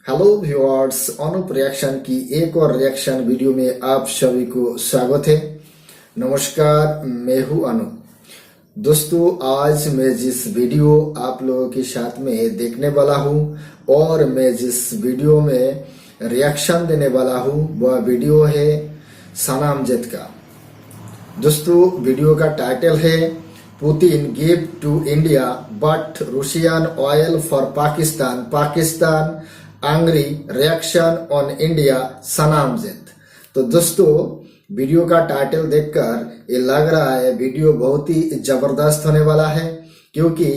Hello viewers, Anup reaction की एक और रिएक्शन वीडियो में आप सभी को स्वागत है। नमस्कार, मैं हूं अनुप। दोस्तों, आज मैं जिस वीडियो आप लोगों के साथ में देखने वाला हूं और मैं जिस वीडियो में रिएक्शन देने वाला हूं वह वीडियो है सनामजद का। दोस्तों, वीडियो का टाइटल है Putin give to India but Russian oil for Pakistan, Pakistan angry reaction on India सनामजद। तो दोस्तों, वीडियो का टाइटल देखकर ये लग रहा है वीडियो बहुत ही जबरदस्त होने वाला है, क्योंकि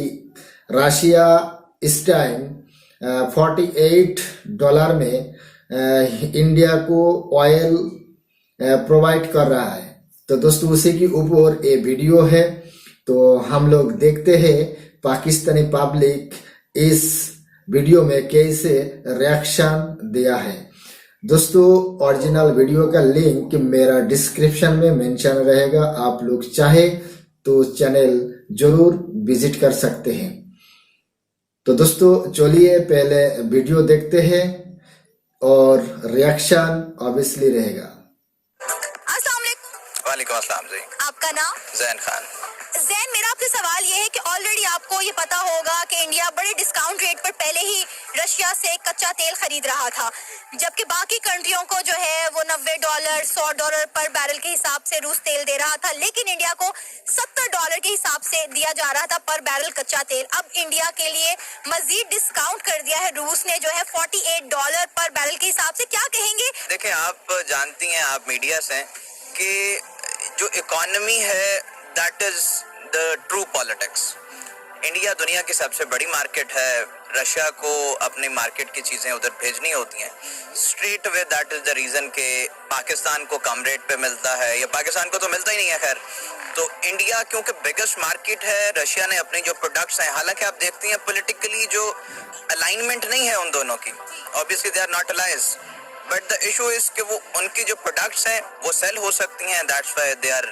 रशिया इस टाइम $48 में इंडिया को ऑयल प्रोवाइड कर रहा है। तो दोस्तों, उसी के ऊपर ये वीडियो है। तो हम लोग देखते हैं पाकिस्तानी पब्लिक इस वीडियो में कैसे रिएक्शन दिया है। दोस्तों, ओरिजिनल वीडियो का लिंक मेरा डिस्क्रिप्शन में मेंशन रहेगा। आप लोग चाहे तो चैनल जरूर विजिट कर सकते हैं। तो दोस्तों, चलिए पहले वीडियो देखते हैं और रिएक्शन ऑब्वियसली रहेगा। वालेकुम अस्सलाम जी। आपका नाम? जैन खान। जैन, मेरा आपसे सवाल ये है कि ऑलरेडी आपको ये पता होगा कि इंडिया बड़े डिस्काउंट रेट पर पहले ही रशिया से कच्चा तेल खरीद रहा था, जबकि बाकी कंट्रियों को जो है वो $90 $100 पर बैरल के हिसाब से रूस तेल दे रहा था, लेकिन इंडिया को $70 के हिसाब से दिया जा रहा था पर बैरल कच्चा तेल। अब इंडिया के लिए मजीद डिस्काउंट कर दिया है रूस ने, जो है $48 पर बैरल के हिसाब से। क्या कहेंगे? देखिए, आप जानती हैं, आप मीडिया से, कि जो इकोनॉमी है that is the true politics. India दुनिया की सबसे बड़ी मार्केट है। रशिया को अपनी मार्केट की चीजें उधर भेजनी होती हैं straight way. That is the reason के पाकिस्तान को कम रेट पे मिलता है, या पाकिस्तान को तो मिलता ही नहीं है। खैर, तो इंडिया क्योंकि बिगेस्ट मार्केट है, रशिया ने अपनी जो प्रोडक्ट्स हैं, हालांकि आप देखती हैं पॉलिटिकली जो अलाइनमेंट नहीं है उन दोनों की, obviously they are not allies, but the issue is कि वो उनकी जो प्रोडक्ट्स हैं वो सेल हो सकती हैं, that's why they are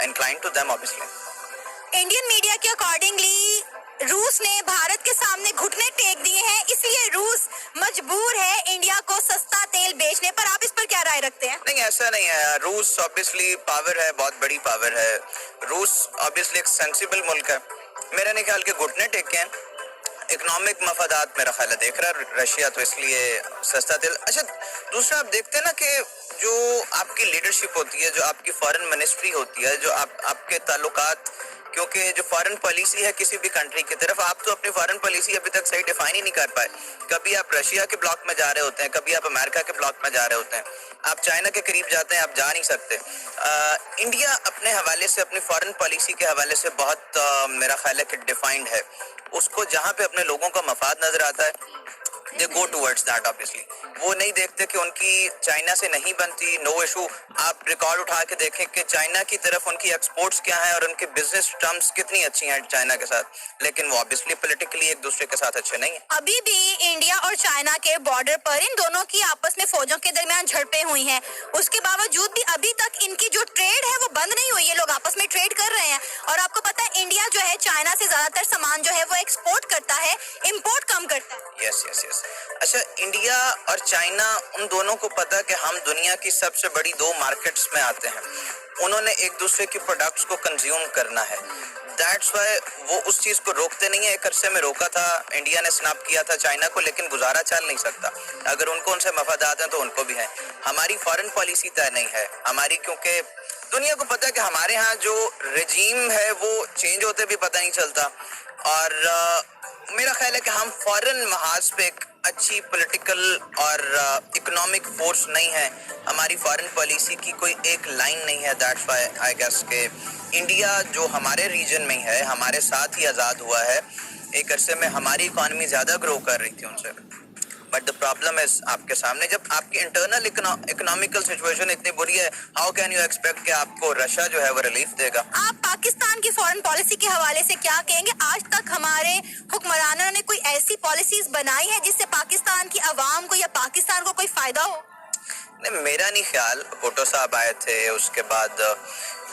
inclined to them obviously. Indian media के अकॉर्डिंगली रूस ने भारत के सामने घुटने टेक दिए हैं, इसलिए रूस मजबूर है इंडिया को सस्ता तेल बेचने पर। आप इस पर क्या राय रखते हैं? नहीं, ऐसा नहीं है। रूस ऑब्वियसली पावर है, बहुत बड़ी पावर है। रूस ऑब्वियसली एक सेंसिबल मुल्क है। मेरा नहीं ख्याल के घुटने टेके हैं। इकोनॉमिक मफादात मेरा ख्याल है देख रहा है रशिया, तो इसलिए सस्ता तेल। अच्छा, दूसरा आप देखते हैं ना कि जो आपकी लीडरशिप होती है, जो आपकी फॉरेन मिनिस्ट्री होती है, जो आपके ताल्लुकात, क्योंकि जो फॉरेन पॉलिसी है किसी भी कंट्री की तरफ, आप तो अपनी फॉरेन पॉलिसी अभी तक सही डिफाइन ही नहीं कर पाए। कभी आप रशिया के ब्लॉक में जा रहे होते हैं, कभी आप अमेरिका के ब्लॉक में जा रहे होते हैं, आप चाइना के करीब जाते हैं, आप जा नहीं सकते। इंडिया अपने हवाले से, अपनी फॉरेन पॉलिसी के हवाले से बहुत मेरा ख्याल है कि डिफाइंड है। उसको जहाँ पे अपने लोगों का मफाद नजर आता है, दे गो टूवर्ड्स दैट ऑब्वियसली। वो नहीं देखते कि उनकी चाइना से नहीं बनती, नो इशू। आप रिकॉर्ड उठा के देखें कि चाइना की तरफ उनकी एक्सपोर्ट्स क्या हैं और उनके बिजनेस टर्म्स कितनी अच्छी हैं चाइना के साथ, लेकिन वो ऑब्वियसली पॉलिटिकली एक दूसरे के साथ अच्छे नहीं है। अभी भी इंडिया और चाइना के बॉर्डर पर इन दोनों की आपस में फौजों के दरमियान झड़पें हुई हैं। उसके बावजूद भी अभी तक इनकी जो ट्रेड है वो बंद नहीं हुई है, लोग आपस में ट्रेड कर रहे हैं। और आपको पता है इंडिया जो है चाइना से ज्यादातर सामान जो है वो एक्सपोर्ट करता है, इम्पोर्ट कम करता है। Yes yes yes. अच्छा, इंडिया और चाइना, उन दोनों को पता है कि हम दुनिया की सबसे बड़ी दो मार्केट्स में आते हैं। उन्होंने एक दूसरे की प्रोडक्ट्स को कंज्यूम करना है, दैट्स व्हाई वो उस चीज को रोकते नहीं है। एक अरसे में रोका था, इंडिया ने स्नैप किया था चाइना को, लेकिन गुजारा चल नहीं सकता। अगर उनको उनसे मफादात हैं तो उनको भी है। हमारी फॉरेन पॉलिसी तय नहीं है हमारी, क्योंकि दुनिया को पता है कि हमारे यहाँ जो रजीम है वो चेंज होते भी पता नहीं चलता। और मेरा ख्याल है कि हम फॉरेन महाज पे एक अच्छी पॉलिटिकल और इकोनॉमिक फोर्स नहीं है। हमारी फॉरेन पॉलिसी की कोई एक लाइन नहीं है। दैट्स व्हाई आई गेस के इंडिया जो हमारे रीजन में है, हमारे साथ ही आज़ाद हुआ है। एक अरसे में हमारी इकॉनमी ज़्यादा ग्रो कर रही थी उनसे, बट द प्रॉब्लम इज आपके सामने जब आपकी इंटरनल इकोनॉमिकल सिचुएशन इतनी बुरी है, हाउ कैन यू एक्सपेक्ट कि आपको रशिया जो है वो रिलीफ देगा? आप पाकिस्तान की फॉरेन पॉलिसी के हवाले से क्या कहेंगे? आज तक हमारे हुक्मरानों ने कोई ऐसी पॉलिसीज बनाई है जिससे पाकिस्तान की आवाम को या पाकिस्तान को कोई फायदा हो? नहीं, मेरा नहीं ख्याल। भुट्टो साहब आए थे, उसके बाद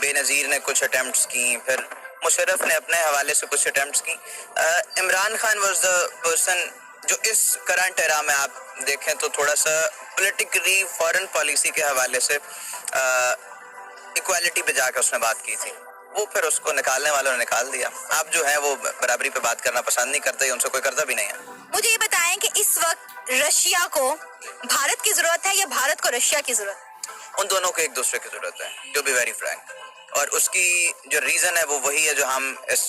बेनजीर ने कुछ अटेम्प्ट्स की, फिर मुशर्रफ ने अपने हवाले से कुछ अटेम्प्ट्स की। Imran Khan was the person जो इस करंट एरा में आप देखें तो थोड़ा सा पॉलिटिकली फॉरेन पॉलिसी के हवाले से इक्वालिटी पे जाकर उसने बात की थी, वो फिर उसको निकालने वालों ने निकाल दिया। आप जो है वो बराबरी पे बात करना पसंद नहीं करते, उनसे कोई करता भी नहीं है। मुझे ये बताएं कि इस वक्त रशिया को भारत की जरूरत है या भारत को रशिया की जरूरत है? उन दोनों को एक दूसरे की जरूरत है, टू बी वेरी फ्रैंक। और उसकी जो रीजन है वो वही है जो हम इस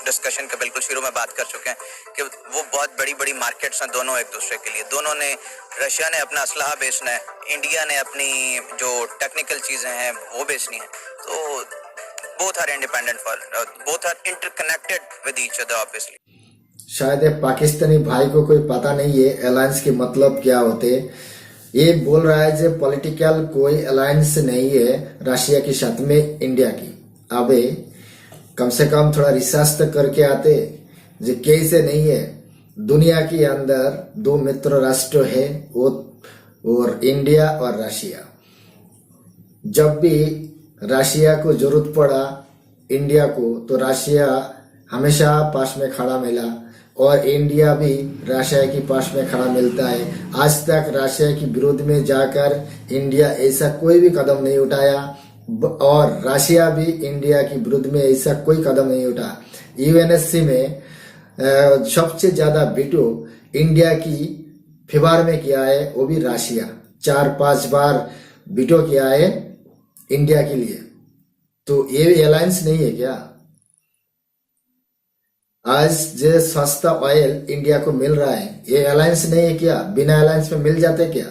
डिस्कशन के बिल्कुल शुरू में बात कर चुके हैं कि वो बहुत बड़ी बड़ी मार्केट्स हैं दोनों एक दूसरे के लिए। दोनों ने, रशिया ने अपना असलहा बेचना है, इंडिया ने अपनी जो टेक्निकल चीजें हैं वो बेचनी है। तो both are independent for both are interconnected with each other obviously। शायद ये पाकिस्तानी भाई को कोई पता नहीं है अलायंस के मतलब क्या होते। ये बोल रहा है जो पॉलिटिकल कोई अलायंस नहीं है रशिया के साथ में इंडिया की। अबे कम से कम थोड़ा रिसर्च तो करके आते जो कैसे नहीं है। दुनिया के अंदर दो मित्र राष्ट्र है वो और इंडिया और रशिया। जब भी रशिया को जरूरत पड़ा इंडिया को तो रशिया हमेशा पास में खड़ा मिला और इंडिया भी रशिया के पास में खड़ा मिलता है। आज तक रशिया के विरोध में जाकर इंडिया ऐसा कोई भी कदम नहीं उठाया और रशिया भी इंडिया के विरोध में ऐसा कोई कदम नहीं उठा। यूएनएससी में सबसे ज्यादा वीटो इंडिया की फेवर में किया है वो भी रशिया, 4-5 बार वीटो किया है इंडिया के लिए। तो ये अलायंस नहीं है क्या? आज जो सस्ता ऑयल इंडिया को मिल रहा है ये अलायंस नहीं है क्या? बिना अलायंस में मिल जाते क्या?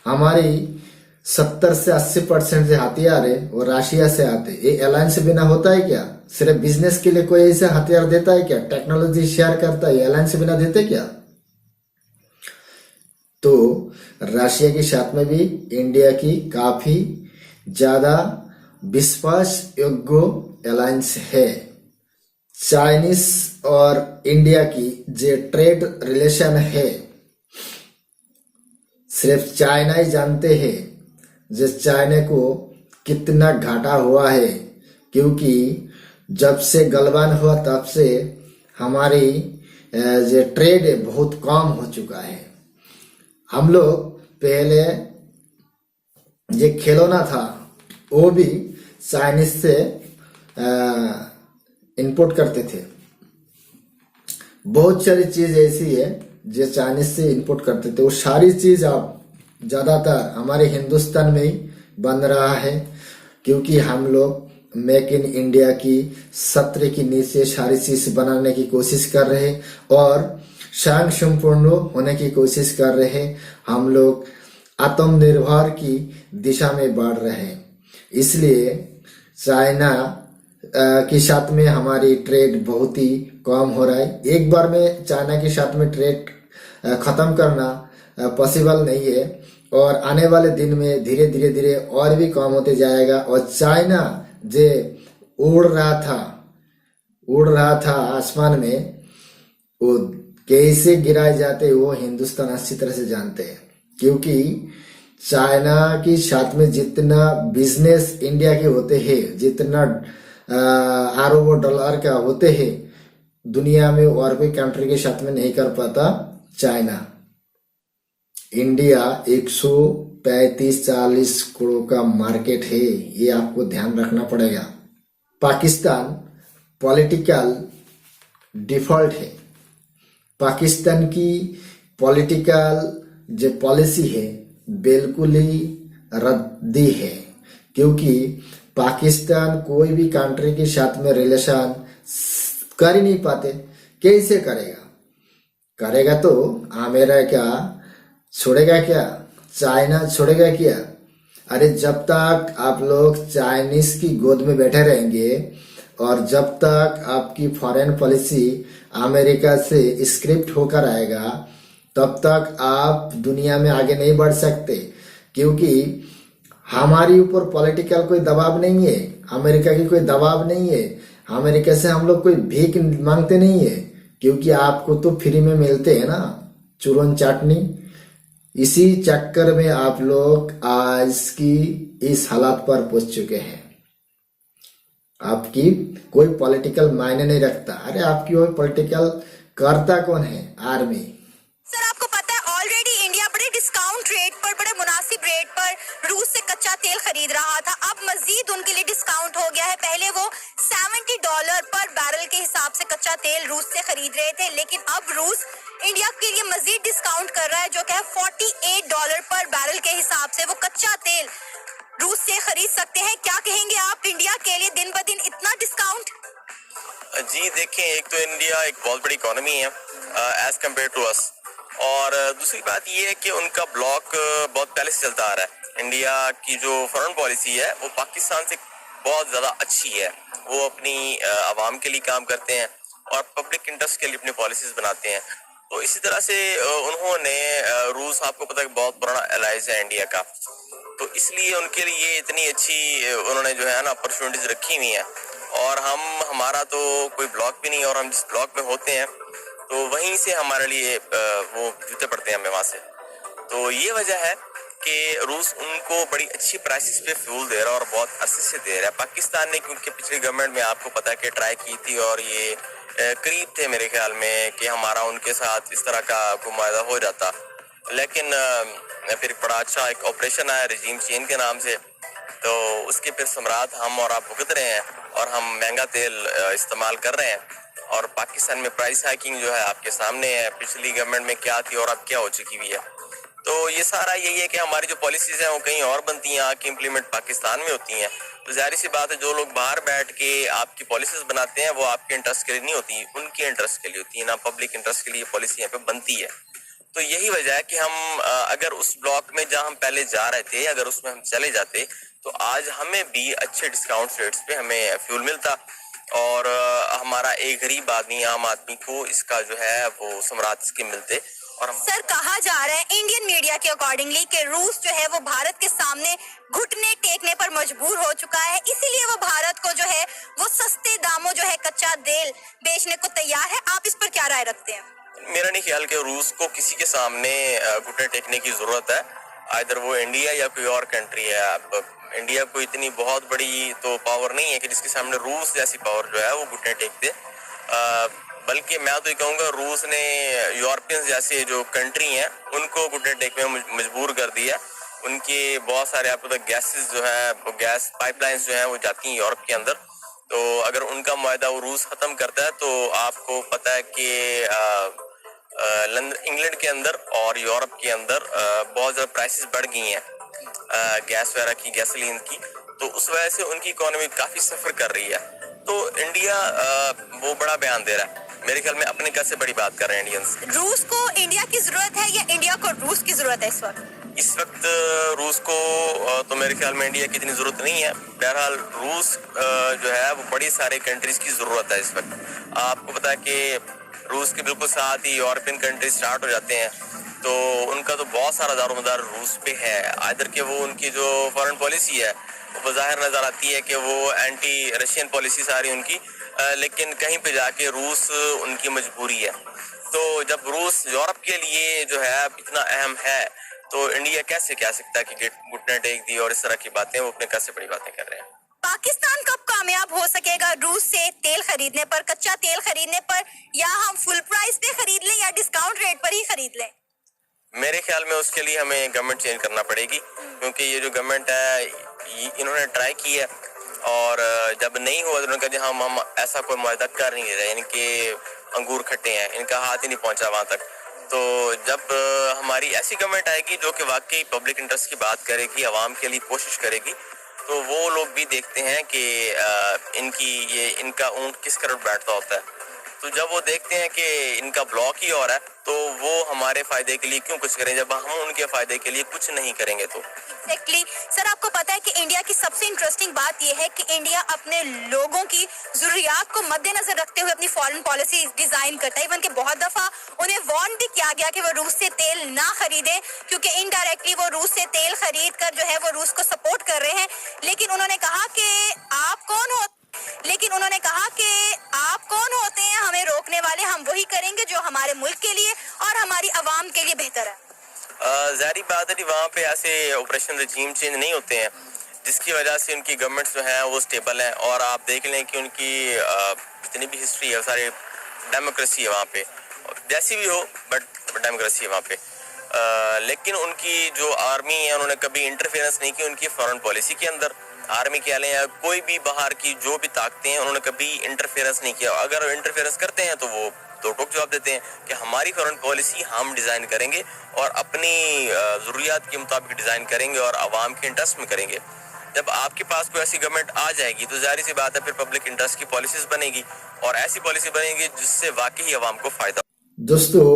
हमारी 70 से 80% से हथियार है वो रशिया से आते। ये अलायंस बिना होता है क्या? सिर्फ बिजनेस के लिए कोई ऐसे हथियार देता है क्या? टेक्नोलॉजी शेयर करता है, ये अलायंस बिना देते क्या? तो रशिया के साथ में भी इंडिया की काफी ज्यादा विश्वास योग्य अलायंस है। चाइनीज और इंडिया की जो ट्रेड रिलेशन है सिर्फ चाइना ही जानते हैं जो चाइना को कितना घाटा हुआ है, क्योंकि जब से गलवान हुआ तब से हमारी जो ट्रेड है बहुत कम हो चुका है। हम लोग पहले जो खिलौना था वो भी चाइनीज से इंपोर्ट करते थे। बहुत सारी चीज ऐसी है जो चाइनीज से इंपोर्ट करते थे, वो सारी चीज अब ज्यादातर हमारे हिंदुस्तान में ही बन रहा है, क्योंकि हम लोग मेक इन इंडिया की सत्र के नीचे सारी चीज बनाने की कोशिश कर रहे और स्वयं संपूर्ण होने की कोशिश कर रहे। हम लोग आत्मनिर्भर की दिशा में बढ़ रहे हैं, इसलिए चाइना के साथ में हमारी ट्रेड बहुत ही कम हो रहा है। एक बार में चाइना के साथ में ट्रेड खत्म करना पॉसिबल नहीं है और आने वाले दिन में धीरे धीरे और भी कम होते जाएगा। और चाइना जो उड़ रहा था आसमान में, वो कैसे गिराए जाते वो हिंदुस्तान अच्छी तरह से जानते हैं, क्योंकि चाइना के साथ में जितना बिजनेस इंडिया के होते हैं, जितना अरबों डॉलर का होते हैं दुनिया में और कोई कंट्री के साथ में नहीं कर पाता चाइना। इंडिया 135-40 करोड़ का मार्केट है, ये आपको ध्यान रखना पड़ेगा। पाकिस्तान पॉलिटिकल डिफॉल्ट है। पाकिस्तान की पॉलिटिकल जो पॉलिसी है बिल्कुल ही रद्दी है, क्योंकि पाकिस्तान कोई भी कंट्री के साथ में रिलेशन कर ही नहीं पाते। कैसे करेगा तो अमेरिका छोड़ेगा क्या? चाइना छोड़ेगा क्या? अरे जब तक आप लोग चाइनीज की गोद में बैठे रहेंगे और जब तक आपकी फॉरेन पॉलिसी अमेरिका से स्क्रिप्ट होकर आएगा तब तक आप दुनिया में आगे नहीं बढ़ सकते, क्योंकि हमारी ऊपर पॉलिटिकल कोई दबाव नहीं है, अमेरिका की कोई दबाव नहीं है। अमेरिका से हम लोग कोई भीख मांगते नहीं है, क्योंकि आपको तो फ्री में मिलते हैं ना चूरन चाटनी। इसी चक्कर में आप लोग आज की इस हालात पर पहुंच चुके हैं। आपकी कोई पॉलिटिकल मायने नहीं रखता। अरे आपकी वो पॉलिटिकल करता कौन है? आर्मी। कच्चा तेल खरीद रहा था, अब मजीद उनके लिए डिस्काउंट हो गया है। पहले वो $70 पर बैरल के हिसाब से कच्चा तेल रूस से खरीद रहे थे, लेकिन अब रूस इंडिया के लिए मजीद डिस्काउंट कर रहा है, जो कि है $48 पर बैरल के हिसाब से वो कच्चा तेल रूस से खरीद सकते हैं। क्या कहेंगे आप इंडिया के लिए दिन ब दिन इतना डिस्काउंट? जी देखें, एक तो इंडिया एक बहुत बड़ी इकोनॉमी है एज कम्पेयर टू अस, और दूसरी बात ये है कि उनका ब्लॉक बहुत पहले से चलता आ रहा है। इंडिया की जो फॉरेन पॉलिसी है वो पाकिस्तान से बहुत ज़्यादा अच्छी है। वो अपनी आवाम के लिए काम करते हैं और पब्लिक इंटरेस्ट के लिए अपनी पॉलिसीज बनाते हैं। तो इसी तरह से उन्होंने रूस, आपको पता है, बहुत पुराना एलाइज है इंडिया का, तो इसलिए उनके लिए इतनी अच्छी उन्होंने जो है ना अपॉर्चुनिटीज रखी हुई हैं। और हमारा तो कोई ब्लॉक भी नहीं, और हम जिस ब्लॉक में होते हैं तो वहीं से हमारे लिए वो जूते पड़ते हैं हमें वहाँ से। तो ये वजह है कि रूस उनको बड़ी अच्छी प्राइसेस पे फ्यूल दे रहा है और बहुत अरसे से दे रहा है। पाकिस्तान ने, क्योंकि पिछली गवर्नमेंट में आपको पता है कि ट्राई की थी, और ये करीब थे मेरे ख्याल में कि हमारा उनके साथ इस तरह का कोई मुआहदा हो जाता, लेकिन फिर बड़ा अच्छा एक ऑपरेशन आया रजीम चेंज के नाम से, तो उसके फिर समरात हम और आप भुगत रहे हैं, और हम महंगा तेल इस्तेमाल कर रहे हैं। और पाकिस्तान में प्राइस हाइकिंग जो है आपके सामने है, पिछली गवर्नमेंट में क्या थी और अब क्या हो चुकी हुई है। तो ये सारा यही है कि हमारी जो पॉलिसीज हैं वो कहीं और बनती हैं, आके इम्प्लीमेंट पाकिस्तान में होती हैं। तो जाहिर सी बात है, जो लोग बाहर बैठ के आपकी पॉलिसीज बनाते हैं वो आपके इंटरेस्ट के लिए नहीं होती, उनके इंटरेस्ट के लिए होती है, ना पब्लिक इंटरेस्ट के लिए पॉलिसी यहाँ पे बनती है। तो यही वजह है कि हम अगर उस ब्लॉक में जहाँ हम पहले जा रहे थे, अगर उसमें हम चले जाते तो आज हमें भी अच्छे डिस्काउंट रेट्स पे हमें फ्यूल मिलता, और हमारा एक गरीब आदमी, आम आदमी को इसका जो है वो समरात इसके मिलते। और सर, कहा जा रहा है इंडियन मीडिया के अकॉर्डिंगली कि रूस जो है वो भारत के सामने घुटने टेकने पर मजबूर हो चुका है, इसीलिए वो भारत को जो है वो सस्ते दामों जो है कच्चा तेल बेचने को तैयार है। आप इस पर क्या राय रखते हैं? मेरा नहीं ख्याल कि रूस को किसी के सामने घुटने टेकने की जरूरत है, आइदर वो इंडिया या कोई और कंट्री है। अब इंडिया को इतनी बहुत बड़ी तो पावर नहीं है कि जिसके सामने रूस जैसी पावर जो है वो घुटने टेक दे, बल्कि मैं तो ये कहूँगा रूस ने यूरोपियंस जैसे जो कंट्री हैं उनको घुटने टेकने में मजबूर कर दिया। उनके बहुत सारे आपको तो गैसेस जो है, गैस पाइपलाइंस जो है वो जाती हैं यूरोप के अंदर। तो अगर उनका मुआहदा वो रूस खत्म करता है तो आपको पता है कि इंग्लैंड के अंदर और यूरोप के अंदर बहुत ज़्यादा प्राइसेस बढ़ गई हैं गैस वगैरह की, गैसोलीन की। तो उस वजह से उनकी इकोनॉमी काफ़ी सफ़र कर रही है। तो इंडिया वो बड़ा बयान दे रहा है, मेरे ख्याल में अपने घर से बड़ी बात कर रहे हैं इंडियंस। रूस को इंडिया की जरूरत है या इंडिया को रूस की जरूरत है इस वक्त? इस वक्त रूस को तो मेरे ख्याल में इंडिया की इतनी ज़रूरत नहीं है। बहरहाल रूस जो है वो बड़ी सारे कंट्रीज की ज़रूरत है इस वक्त। आपको पता है कि रूस के बिल्कुल साथ ही यूरोपियन कंट्रीज स्टार्ट हो जाते हैं, तो उनका तो बहुत सारा दारोमदार रूस पे है। आइदर कि वो उनकी जो फॉरेन पॉलिसी है वो बाहर नज़र आती है कि वो एंटी रशियन पॉलिसी सारी उनकी, लेकिन कहीं पे जाके रूस उनकी मजबूरी है। तो जब रूस यूरोप के लिए जो है इतना अहम है, तो इंडिया कैसे कह सकता है कि घुटने टेक दी और इस तरह की बातें, वो अपने घर से बड़ी बातें कर रहे हैं। पाकिस्तान कब कामयाब हो सकेगा रूस से तेल खरीदने पर, कच्चा तेल खरीदने पर, या हम फुल प्राइस पे खरीद लें या डिस्काउंट रेट पर ही खरीद लें? मेरे ख्याल में उसके लिए हमें गवर्नमेंट चेंज करना पड़ेगी, क्योंकि ये जो गवर्नमेंट है इन्होंने ट्राई की है, और जब नहीं हुआ तो उन्होंने कहा हम ऐसा कोई मुआहदा कर नहीं रहे, इनके अंगूर खट्टे हैं, इनका हाथ ही नहीं पहुंचा वहां तक। तो जब हमारी ऐसी गवर्नमेंट आएगी जो कि वाकई पब्लिक इंटरेस्ट की बात करेगी, आवाम के लिए कोशिश करेगी, तो वो लोग भी देखते हैं कि इनका ऊंट किस तरह बैठता होता है। तो जब वो देखते हैं कि इनका ब्लॉक ही और है, तो वो हमारे फायदे के लिए क्यों कुछ करें जब हम उनके फायदे के लिए कुछ नहीं करेंगे। तो एक्चुअली सर, आपको पता है कि इंडिया की सबसे इंटरेस्टिंग बात यह है कि इंडिया अपने लोगों की जरूरियात को मद्देनजर रखते हुए अपनी फॉरेन पॉलिसी डिजाइन करता है। इवन के बहुत दफा उन्हें वार्न भी किया गया कि वो रूस से तेल ना खरीदें, क्योंकि इनडायरेक्टली वो रूस से तेल खरीद कर जो है वो रूस को सपोर्ट कर रहे हैं। लेकिन उन्होंने कहा कि आप कौन होते हैं हमें रोकने वाले? हम वही करेंगे जो हमारे मुल्क के लिए और हमारी आवाम के लिए बेहतर है। जारी बात है कि वहाँ पे ऐसे ऑपरेशन रजीम चेंज नहीं होते हैं, जिसकी वजह से उनकी गवर्नमेंट जो है वो स्टेबल है। और आप देख लें कि उनकी जितनी भी हिस्ट्री है सारी डेमोक्रेसी है वहाँ पे, जैसी भी हो बट डेमोक्रेसी है वहाँ पे। लेकिन उनकी जो आर्मी है उन्होंने कभी इंटरफेरेंस नहीं की उनकी फॉरेन पॉलिसी के अंदर। आर्मी कह लें या कोई भी बाहर की जो भी ताकतें हैं उन्होंने कभी इंटरफेरेंस नहीं किया। अगर वो इंटरफेरेंस करते हैं तो वो दो टोक जवाब देते हैं कि हमारी फॉरेन पॉलिसी हम डिज़ाइन करेंगे और अपनी ज़रूरियात के मुताबिक डिज़ाइन करेंगे और आवाम के इंटरेस्ट में करेंगे। जब आपके पास कोई ऐसी गवर्नमेंट आ जाएगी तो जाहिर सी बात है फिर पब्लिक इंटरेस्ट की पॉलिसीज बनेगी और ऐसी पॉलिसी बनेगी जिससे वाकई आवाम को फायदा। दोस्तों,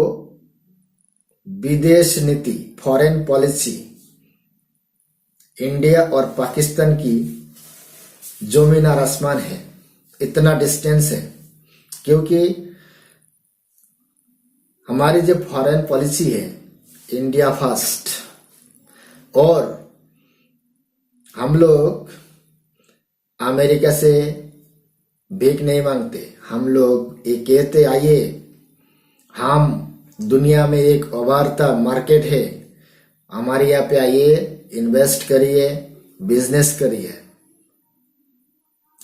विदेश नीति, फॉरेन पॉलिसी इंडिया और पाकिस्तान की जमीन और आसमान है, इतना डिस्टेंस है। क्योंकि हमारी जो फॉरेन पॉलिसी है इंडिया फर्स्ट, और हम लोग अमेरिका से भीख नहीं मांगते। हम लोग ये कहते आइए, हम दुनिया में एक उभरता मार्केट है, हमारे यहाँ पे आइए, इन्वेस्ट करिए, बिजनेस करिए।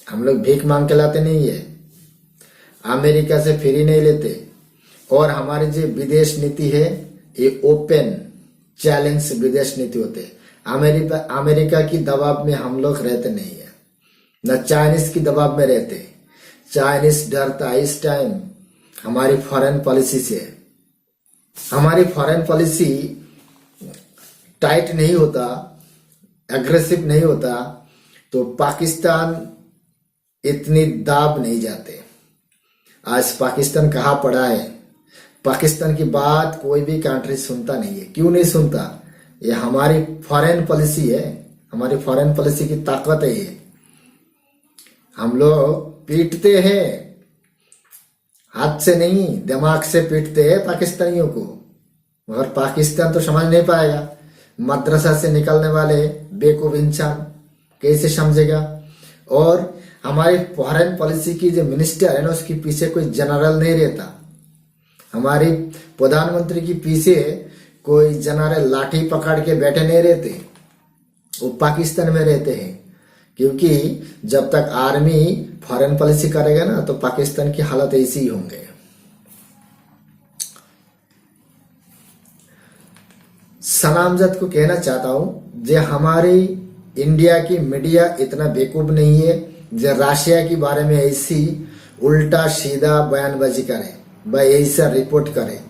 हम लोग भीख मांग के लाते नहीं है, अमेरिका से फ्री नहीं लेते। और हमारी जो विदेश नीति है ये ओपन चैलेंज विदेश नीति होते हैं। अमेरिका की दबाव में हम लोग रहते नहीं है, न चाइनीज की दबाव में रहते। चाइनीज डरता इस टाइम हमारी फॉरेन पॉलिसी से। हमारी फॉरेन पॉलिसी टाइट नहीं होता, एग्रेसिव नहीं होता तो पाकिस्तान इतनी दाब नहीं जाते। आज पाकिस्तान कहाँ पड़ा है? पाकिस्तान की बात कोई भी कंट्री सुनता नहीं है। क्यों नहीं सुनता? ये हमारी फॉरेन पॉलिसी है, हमारी फॉरेन पॉलिसी की ताकत है ये। हम लोग पीटते हैं, हाथ से नहीं दिमाग से पीटते हैं पाकिस्तानियों को, मगर पाकिस्तान तो समझ नहीं पाएगा। मदरसा से निकलने वाले बेवकूफ इंसान कैसे समझेगा? और हमारी फॉरेन पॉलिसी की जो मिनिस्टर है ना, उसके पीछे कोई जनरल नहीं रहता। हमारी प्रधानमंत्री के पीछे कोई जनरल लाठी पकड़ के बैठे नहीं रहते, वो पाकिस्तान में रहते हैं। क्योंकि जब तक आर्मी फॉरेन पॉलिसी करेगा ना तो पाकिस्तान की हालत ऐसी ही होंगे। सलामजद को कहना चाहता हूं, जो हमारी इंडिया की मीडिया इतना बेवकूफ नहीं है जो रशिया के बारे में ऐसी उल्टा सीधा बयानबाजी करे, भाई ऐसा रिपोर्ट करे।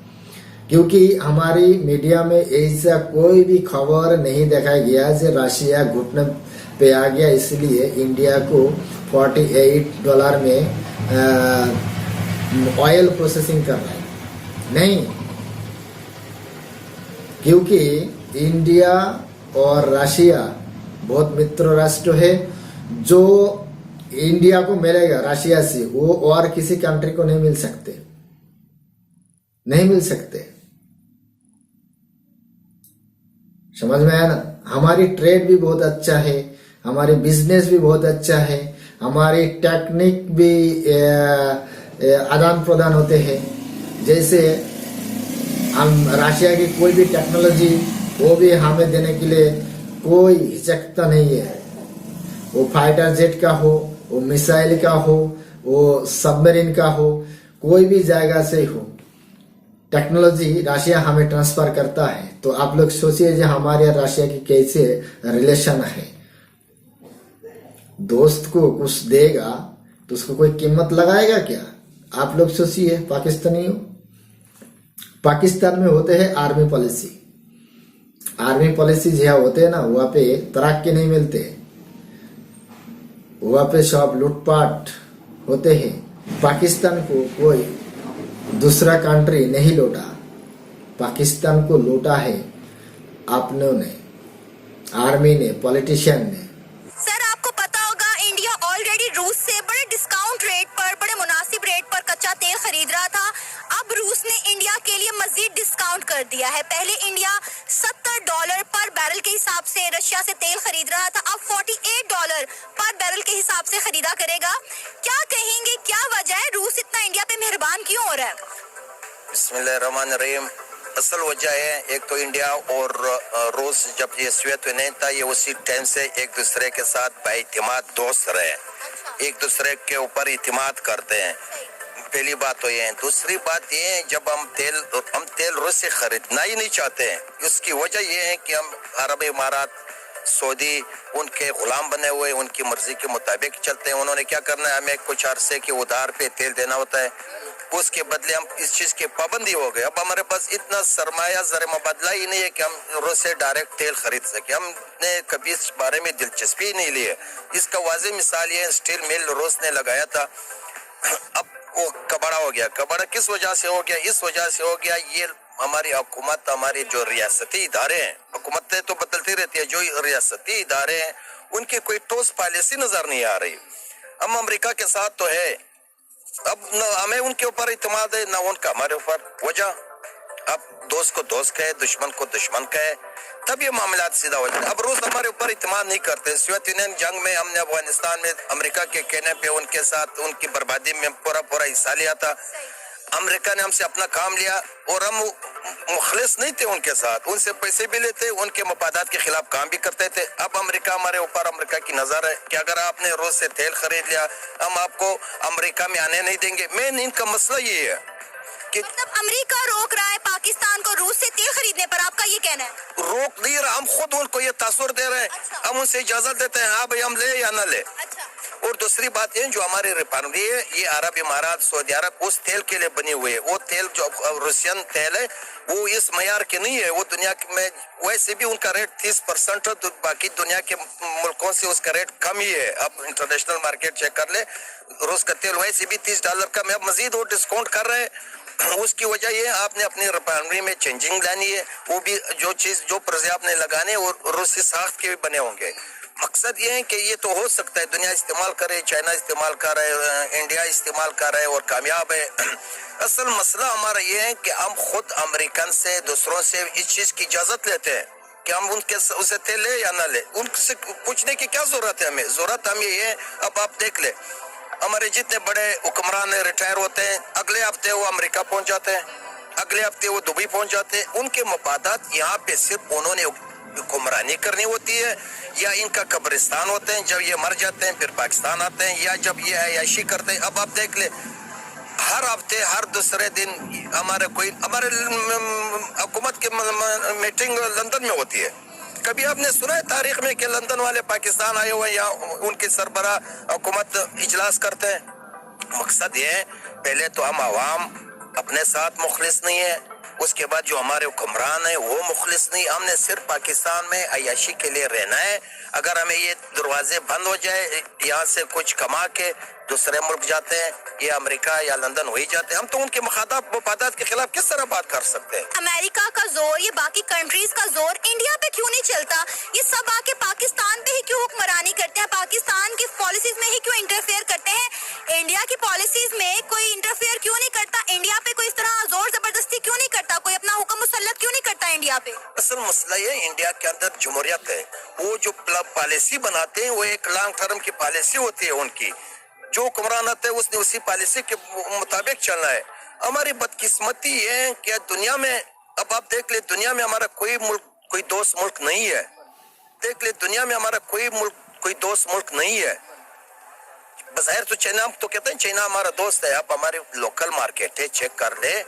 क्योंकि हमारी मीडिया में ऐसा कोई भी खबर नहीं दिखाया गया जो रशिया घुटने पे आ गया इसलिए इंडिया को $48 में ऑयल प्रोसेसिंग कर रहा है। नहीं, क्योंकि इंडिया और रशिया बहुत मित्र राष्ट्र है। जो इंडिया को मिलेगा रशिया से वो और किसी कंट्री को नहीं मिल सकते, नहीं मिल सकते। समझ में आया ना? हमारी ट्रेड भी बहुत अच्छा है, हमारी बिजनेस भी बहुत अच्छा है, हमारी टेक्निक भी आदान प्रदान होते हैं। जैसे हम रशिया की कोई भी टेक्नोलॉजी वो भी हमें देने के लिए कोई हिचकता नहीं है। वो फाइटर जेट का हो, वो मिसाइल का हो, वो सबमरीन का हो, कोई भी जगह से हो, टेक्नोलॉजी रशिया हमें ट्रांसफर करता है। तो आप लोग सोचिए जो हमारे रशिया की कैसे रिलेशन है। दोस्त को कुछ देगा तो उसको कोई कीमत लगाएगा क्या? आप लोग सोचिए। पाकिस्तानियों, पाकिस्तान में होते हैं आर्मी पॉलिसी। आर्मी पॉलिसी जहाँ होते हैं ना वहाँ पे तरक्की नहीं मिलते, वहाँ पे सब लूटपाट होते हैं। पाकिस्तान को कोई दूसरा कंट्री नहीं लूटा, पाकिस्तान को लूटा है आपने ने, आर्मी ने, पॉलिटिशियन ने। सर, आपको पता होगा इंडिया ऑलरेडी रूस से बड़े डिस्काउंट रेट पर, बड़े मुनासिब रेट पर कच्चा तेल खरीद रहा था। अब रूस ने इंडिया के लिए मजीद डिस्काउंट कर दिया है। पहले इंडिया $70 पर बैरल के हिसाब से रशिया से तेल खरीद रहा था, अब $48 पर बैरल के हिसाब से खरीदा करेगा। क्या कहेंगे, क्या वजह है? रूस इतना इंडिया पे मेहरबान क्यों हो रहा है? बिस्मिल्लाहिर्रहमानिर्रहीम। असल वजह है, एक तो इंडिया और रूस जब ये सोवियत यूनियन था ये उसी टाइम से एक दूसरे के साथ बाइतिमाद दोस्त रहे, एक दूसरे के ऊपर इतिमाद करते हैं। पहली बात तो ये है। दूसरी बात ये है, जब हम तेल रूस से खरीदना ही नहीं चाहते हैं, उसकी वजह ये है कि हम अरब इमारात, सऊदी उनके गुलाम बने हुए, उनकी मर्जी के मुताबिक चलते हैं। उन्होंने क्या करना है, हमें कुछ अरसे के उधार पे तेल देना होता है, उसके बदले हम इस चीज की पाबंदी हो गए। अब हमारे पास इतना सरमाया ज़र मुबादला ही नहीं है कि हम रूस से डायरेक्ट तेल खरीद सके। हमने कभी इस बारे में दिलचस्पी ही नहीं ली है। इसका वाज़ेह मिसाल ये स्टील मिल रूस ने लगाया था, अब वो कबाड़ा हो गया। कबाड़ा किस वजह से हो गया? इस वजह से हो गया, ये हमारी हुकूमत, हमारी जो रियासती इदारे हैं, हुकूमतें तो बदलती रहती है, जो रियासती इदारे हैं उनकी कोई ठोस पॉलिसी नजर नहीं आ रही। हम अमेरिका के साथ तो है, अब न हमें उनके ऊपर इत्मीनान है, न उनका हमारे ऊपर। वजह अब दोस्त को दोस्त कहे, दुश्मन को दुश्मन कहे, तब ये मामला सीधा हो जाए। अब रूस हमारे ऊपर इत्मीनान नहीं करते। सोवियत यूनियन जंग में हमने अफगानिस्तान में अमेरिका के कहने पे उनके साथ उनकी बर्बादी में पूरा हिस्सा लिया था। अमेरिका ने हमसे अपना काम लिया और हम मुखलिस नहीं थे उनके साथ, उनसे पैसे भी लेते, उनके मफादात के खिलाफ काम भी करते थे। अब अमेरिका हमारे ऊपर, अमेरिका की नजर है कि अगर आपने रूस से तेल खरीद लिया, हम आपको अमेरिका में आने नहीं देंगे। मेन इनका मसला ये है कि मतलब अमेरिका रोक रहा है पाकिस्तान को रूस से तेल खरीदने पर, आपका ये कहना है? रोक नहीं रहा, हम खुद उनको ये तासुर दे रहे हैं। अच्छा। हम उनसे इजाजत देते हैं, हाँ भाई हम ले या ना ले। अच्छा। और दूसरी बात ये, जो हमारी रिफाइनरी है ये अरब इमारात, सऊदी अरब उस तेल के लिए बनी हुई है। वो तेल जो रूसियन तेल है वो इस मयार के नहीं है। वो दुनिया में वैसे भी उनका रेट 30% है, तो बाकी दुनिया के मुल्कों से उसका रेट कम ही है। अब इंटरनेशनल मार्केट चेक कर ले, रूस का तेल वैसे भी $30 का, मैं अब मजीद वो डिस्काउंट कर रहे हैं। उसकी वजह ये आपने अपनी रिफाइनरी में चेंजिंग लानी है, वो भी जो चीज जो पुर्जे आपने लगाने वो रूसी साख्त के भी बने होंगे। मकसद ये है कि ये तो हो सकता है दुनिया इस्तेमाल करे, चाइना इस्तेमाल कर रहे है, इंडिया इस्तेमाल कर रहे है और कामयाब है। असल मसला हमारा ये है कि हम खुद अमेरिकन से, दूसरों से इस चीज की इजाजत लेते हैं कि हम उनके उसे तेल ले या ना ले। उनसे पूछने की क्या जरूरत है? हमें जरूरत हम ये है, अब आप देख ले हमारे जितने बड़े हुक्मरान रिटायर होते हैं, अगले हफ्ते वो अमेरिका पहुंच जाते हैं, अगले हफ्ते वो दुबई पहुंच जाते हैं। उनके मफादात यहाँ पे सिर्फ उन्होंने हुक्मरानी करनी होती है या इनका कब्रिस्तान होते हैं, जब ये मर जाते हैं फिर पाकिस्तान आते हैं, या जब ये अयाशी करते हैं। अब आप देख ले हर हफ्ते, हर दूसरे दिन हमारे हुकूमत की मीटिंग लंदन में होती है। कभी आपने सुना है तारीख में कि लंदन वाले पाकिस्तान आए हुए या उनके सरबरा हुकूमत इजलास करते हैं? मकसद ये है, पहले तो हम आवाम अपने साथ मुखलिस नहीं है, उसके बाद जो हमारे हुक्मरान है वो मुखलिस नहीं। हमने सिर्फ पाकिस्तान में अयाशी के लिए रहना है। अगर हमें ये दरवाजे बंद हो जाए, यहाँ से कुछ कमा के दूसरे मुल्क जाते हैं, ये अमेरिका या लंदन हो ही जाते हैं, हम तो उनके मफादात के खिलाफ किस तरह बात कर सकते हैं? अमेरिका का जोर, ये बाकी कंट्रीज का जोर इंडिया पे क्यों नहीं चलता? ये सब आके पाकिस्तान पे ही क्यों हुक्मरानी करते हैं? पाकिस्तान की पॉलिसीज में ही क्यों इंटरफेयर करते हैं? इंडिया की पॉलिसीज में कोई इंटरफेयर क्यों नहीं करता? इंडिया पे कोई इस तरह जोर जबरदस्ती क्यों नहीं करता? कोई अपना हुक्म मुसल्लत क्यों नहीं करता इंडिया पे? असल मसला ये, इंडिया के अंदर जमहूरियत है, वो जो पॉलिसी बनाते हैं वो एक लॉन्ग टर्म की पॉलिसी होती है उनकी। जो हुक्मरान आते हैं उसने उसी पॉलिसी के मुताबिक चलना है। हमारी बदकिस्मती है कि दुनिया में, अब आप देख ले, दुनिया में हमारा कोई मुल्क, कोई दोस्त मुल्क नहीं है। देख ले दुनिया में हमारा कोई दोस्त मुल्क नहीं है। बज़ाहिर तो चाइना, हम तो कहते हैं चाइना हमारा दोस्त है। आप हमारे लोकल मार्केट है चेक कर ले,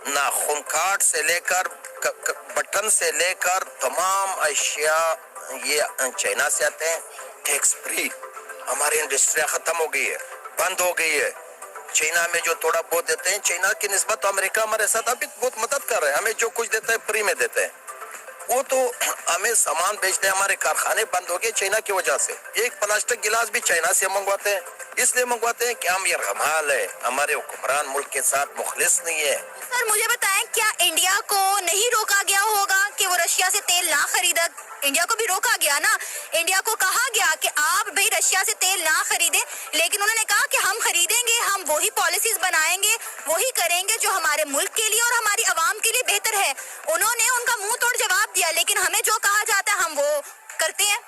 नाखून काट से लेकर बटन से लेकर तमाम अशिया ये चाइना से आते हैं, टैक्स फ्री। हमारी इंडस्ट्री खत्म हो गई है, बंद हो गई है। चाइना में जो थोड़ा बहुत देते हैं, चाइना की निस्बत तो अमेरिका हमारे साथ अभी बहुत मदद कर रहे हैं। हमें जो कुछ देता है फ्री में देते हैं। वो तो हमें सामान बेचते हैं, हमारे कारखाने बंद हो गए चाइना की वजह से। एक प्लास्टिक गिलास भी चाइना से मंगवाते हैं, इसलिए मंगवाते हैं कि हम ये रमाल है, हमारे हुक्मरान मुल्क के साथ मुखलिस नहीं है। सर मुझे बताएं, क्या इंडिया को नहीं रोका गया होगा कि वो रशिया से तेल ना खरीदे? इंडिया को भी रोका गया ना। इंडिया को कहा गया कि आप भाई रशिया से तेल ना खरीदें, लेकिन उन्होंने कहा कि हम खरीदेंगे, हम वही पॉलिसीज बनाएंगे, वही करेंगे जो हमारे मुल्क के लिए और हमारी आवाम के लिए बेहतर है। उन्होंने उनका मुंह तोड़ जवाब दिया, लेकिन हमें जो कहा जाता है हम वो करते हैं।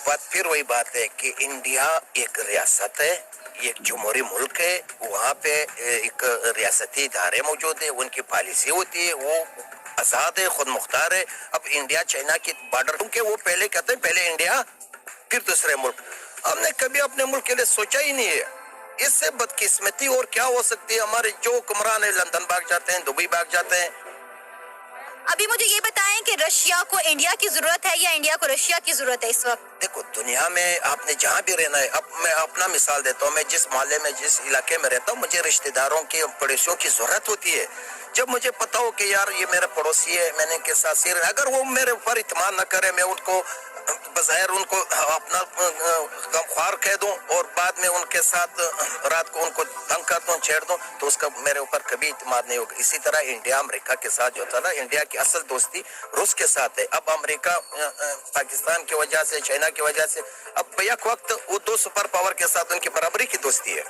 बात फिर वही बात है कि इंडिया एक रियासत है, एक जमहूरी मुल्क है, वहाँ पे एक रियासती इदारे मौजूद है, उनकी पॉलिसी होती है, वो आजाद है, खुद मुख्तार है। अब इंडिया चाइना की बॉर्डर, क्योंकि वो पहले कहते हैं पहले इंडिया फिर दूसरे मुल्क। हमने कभी अपने मुल्क के लिए सोचा ही नहीं है। इससे बदकिस्मती और क्या हो सकती है? हमारे जो हुक्मरान है लंदन भाग जाते हैं, दुबई भाग जाते हैं। अभी मुझे ये बताएं कि रशिया को इंडिया की जरूरत है या इंडिया को रशिया की जरूरत है इस वक्त? देखो, दुनिया में आपने जहाँ भी रहना है, अब मैं अपना मिसाल देता हूँ। मैं जिस मोहल्ले में, जिस इलाके में रहता हूँ, मुझे रिश्तेदारों की, पड़ोसियों की जरूरत होती है। जब मुझे पता हो कि यार ये मेरा पड़ोसी है, मैंने इनके साथ शेयर, अगर वो मेरे ऊपर इत्मीनान न करे, मैं उनको बज़ाहिर उनको अपना गमख्वार कह दूं और बाद में उनके साथ रात को उनको तंग कर दूं, छेड़ दूं, तो उसका मेरे ऊपर कभी इत्मीनान नहीं होगा। इसी तरह इंडिया अमेरिका के साथ जो था ना, इंडिया की असल दोस्ती रूस के साथ है। अब अमेरिका पाकिस्तान की वजह से, चाइना की वजह से, अब बैक वक्त वो दो सुपर पावर के साथ उनकी बराबरी की दोस्ती है।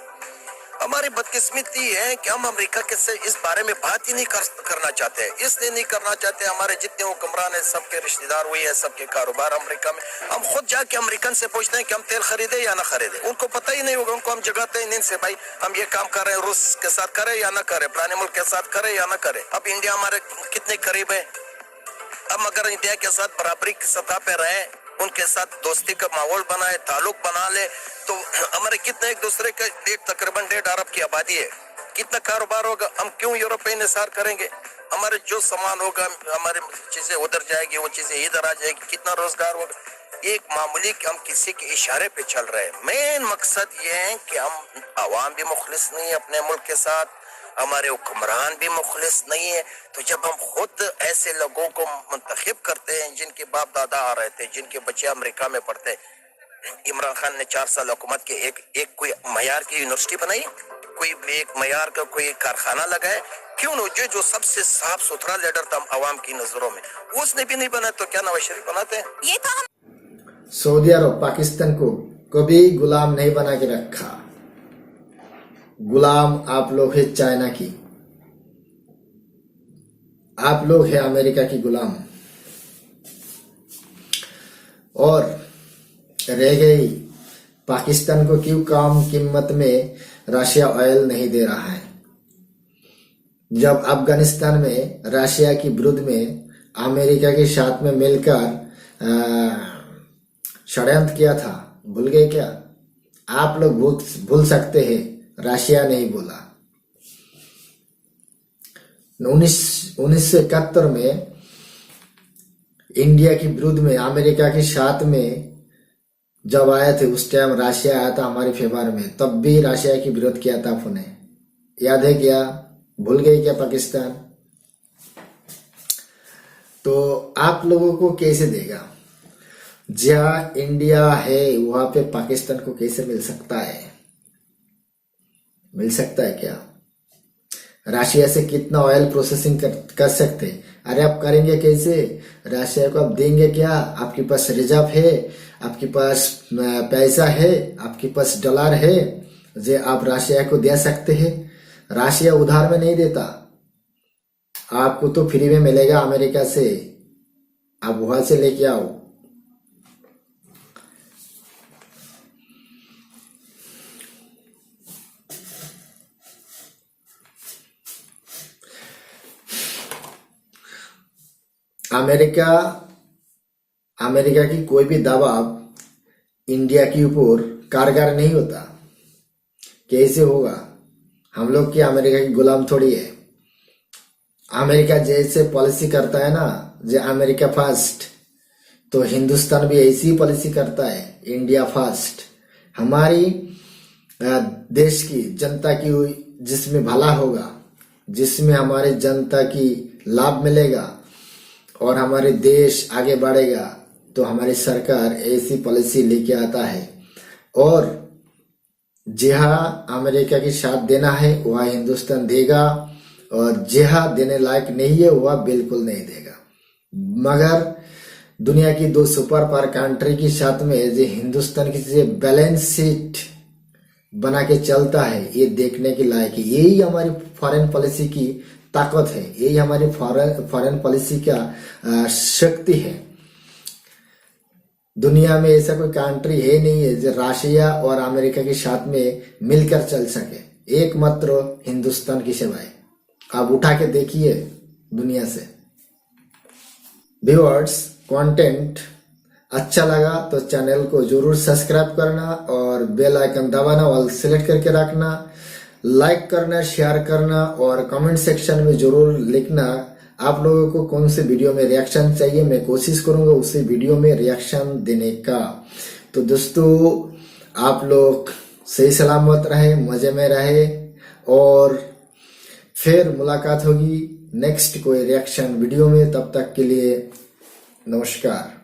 हमारी बदकिस्मती है कि हम अमेरिका के से इस बारे में बात ही नहीं करना चाहते। इसलिए नहीं करना चाहते, हमारे जितने हुक्मरान है सबके रिश्तेदार हुए हैं, सबके कारोबार अमेरिका में। हम खुद जाके अमेरिकन से पूछते हैं कि हम तेल खरीदे या ना खरीदे, उनको पता ही नहीं होगा। उनको हम जगाते हैं नींद से, भाई हम ये काम कर रहे हैं, रूस के साथ करें या ना करें, पुराने मुल्क के साथ करें या ना करें। अब इंडिया हमारे कितने करीब है, हम अगर इंडिया के साथ बराबरी की सतह पे रहे, उनके साथ दोस्ती का माहौल बनाए, ताल्लुक बना ले, तो हमारे कितने एक दूसरे के तकरीबन 1.5 अरब की आबादी है, कितना कारोबार होगा। हम क्यों यूरोप पे इंहिसार करेंगे? हमारे जो सामान होगा, हमारी चीजें उधर जाएगी, वो चीजें इधर आ जाएगी, कितना रोजगार होगा। एक मामूली कि हम किसी के इशारे पे चल रहे हैं। मेन मकसद ये है कि हम आवाम भी मुखलिस नहीं है अपने मुल्क के साथ, हमारे हुक्मरान भी मुखलिस नहीं है। तो जब हम खुद ऐसे लोगों को मुंतखब करते हैं जिनके बाप दादा आ रहे थे, जिनके बच्चे अमेरिका में पढ़ते, इमरान खान ने 4 साल हुकूमत के एक कोई मयार की यूनिवर्सिटी बनाई, कोई एक मयार का कोई कारखाना लगाए, क्यों न? जो सबसे साफ सुथरा लीडर था अवाम की नजरों में, उसने भी नहीं बना, तो क्या नवाज शरीफ बनाते हैं? ये था सऊदी अरब पाकिस्तान को कभी गुलाम नहीं बना के रखा। गुलाम आप लोग है चाइना की, आप लोग है अमेरिका की गुलाम। और रह गई पाकिस्तान को क्यों कम कीमत में रशिया ऑयल नहीं दे रहा है? जब अफगानिस्तान में रशिया की विरुद्ध में अमेरिका के साथ में मिलकर षड्यंत्र किया था, भूल गए क्या? आप लोग भूल सकते हैं, रशिया नहीं बोला। 1971 में इंडिया के विरुद्ध में अमेरिका के साथ में जब आए थे, उस टाइम रशिया आया था हमारे फेवर में, तब भी रशिया की विरोध किया था आपने, याद है क्या? भूल गए क्या पाकिस्तान? तो आप लोगों को कैसे देगा? जहाँ इंडिया है वहां पे पाकिस्तान को कैसे मिल सकता है? मिल सकता है क्या? रशिया से कितना ऑयल प्रोसेसिंग कर सकते? अरे आप करेंगे कैसे? रशिया को आप देंगे क्या? आपके पास रिजर्व है, आपके पास पैसा है, आपके पास डॉलर है, जे आप रशिया को दे सकते हैं। रशिया उधार में नहीं देता, आपको तो फ्री में मिलेगा अमेरिका से, आप वहां से लेके आओ। अमेरिका की कोई भी दबाव इंडिया के ऊपर कारगर नहीं होता। कैसे होगा? हम लोग की अमेरिका की गुलाम थोड़ी है। अमेरिका जैसे पॉलिसी करता है ना, जो अमेरिका फर्स्ट, तो हिंदुस्तान भी ऐसी पॉलिसी करता है, इंडिया फर्स्ट। हमारी देश की जनता की जिसमें भला होगा, जिसमें हमारे जनता की लाभ मिलेगा और हमारे देश आगे बढ़ेगा, तो हमारी सरकार ऐसी पॉलिसी लेके आता है। और जहाँ अमेरिका की साथ देना है वह हिंदुस्तान देगा, और जहाँ देने लायक नहीं है वह बिल्कुल नहीं देगा। मगर दुनिया की 2 सुपर पावर कंट्री के साथ में जो हिंदुस्तान की बैलेंस शीट बना के चलता है, ये देखने के लायक है। यही हमारी फॉरेन पॉलिसी की ताकत है, यही हमारी फॉरेन पॉलिसी का शक्ति है। दुनिया में ऐसा कोई कंट्री है नहीं है जो रशिया और अमेरिका के साथ में मिलकर चल सके, एकमात्र हिंदुस्तान की सिवाय। आप उठा के देखिए दुनिया से। व्यूअर्स, कंटेंट अच्छा लगा तो चैनल को जरूर सब्सक्राइब करना और और बेल आइकन दबाना, ऑल सेलेक्ट करके रखना, लाइक करना, शेयर करना और कमेंट सेक्शन में जरूर लिखना आप लोगों को कौन से वीडियो में रिएक्शन चाहिए। मैं कोशिश करूंगा उसी वीडियो में रिएक्शन देने का। तो दोस्तों आप लोग सही सलामत रहे, मजे में रहे और फिर मुलाकात होगी नेक्स्ट कोई रिएक्शन वीडियो में। तब तक के लिए नमस्कार।